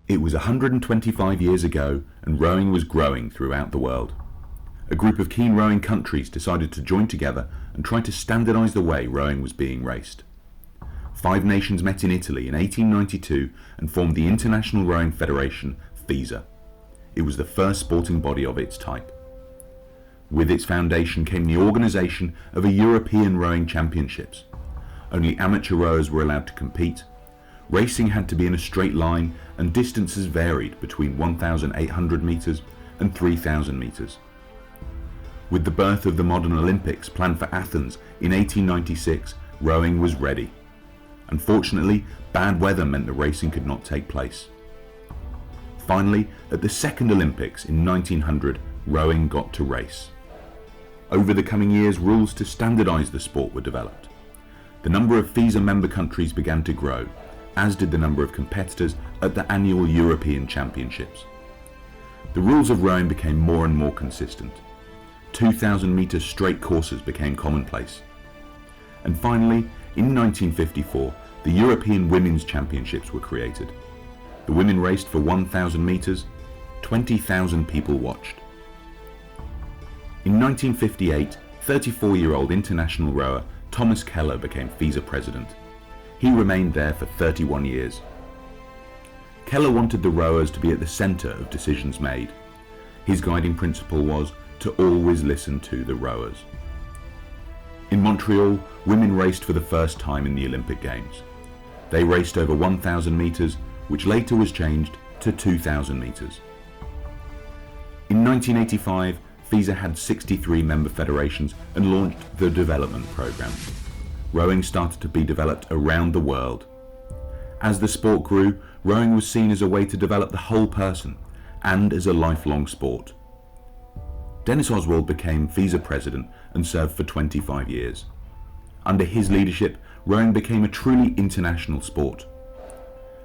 It was 125 years ago, and rowing was growing throughout the world. A group of keen rowing countries decided to join together and try to standardise the way rowing was being raced. 5 nations met in Italy in 1892 and formed the International Rowing Federation, FISA. It was the first sporting body of its type. With its foundation came the organisation of a European Rowing Championships. Only amateur rowers were allowed to compete. Racing had to be in a straight line, and distances varied between 1,800 metres and 3,000 metres. With the birth of the modern Olympics planned for Athens in 1896, rowing was ready. Unfortunately, bad weather meant the racing could not take place. Finally, at the second Olympics in 1900, rowing got to race. Over the coming years, rules to standardise the sport were developed. The number of FISA member countries began to grow, as did the number of competitors at the annual European Championships. The rules of rowing became more and more consistent. 2,000-metre straight courses became commonplace. And finally, in 1954, the European Women's Championships were created. The women raced for 1,000 metres. 20,000 people watched. In 1958, 34-year-old international rower Thomas Keller became FISA president. He remained there for 31 years. Keller wanted the rowers to be at the centre of decisions made. His guiding principle was to always listen to the rowers. In Montreal, women raced for the first time in the Olympic Games. They raced over 1,000 metres, which later was changed to 2,000 metres. In 1985, FISA had 63 member federations and launched the development programme. Rowing started to be developed around the world. As the sport grew, rowing was seen as a way to develop the whole person and as a lifelong sport. Denis Oswald became FISA president and served for 25 years. Under his leadership, rowing became a truly international sport.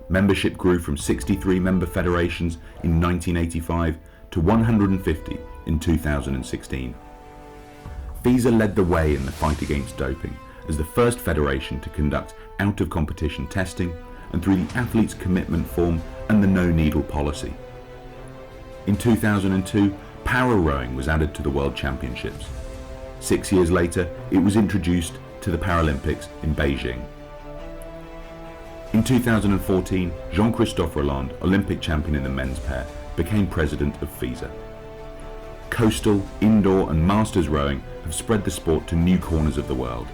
Membership grew from 63 member federations in 1985 to 150 in 2016. FISA led the way in the fight against doping as the first federation to conduct out-of-competition testing, and through the athlete's commitment form and the no-needle policy. In 2002, para rowing was added to the World Championships. 6 years later, it was introduced to the Paralympics in Beijing. In 2014, Jean-Christophe Roland, Olympic champion in the men's pair, became president of FISA. Coastal, indoor and masters rowing have spread the sport to new corners of the world.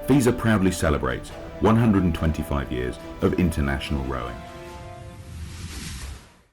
FISA proudly celebrates 125 years of international rowing.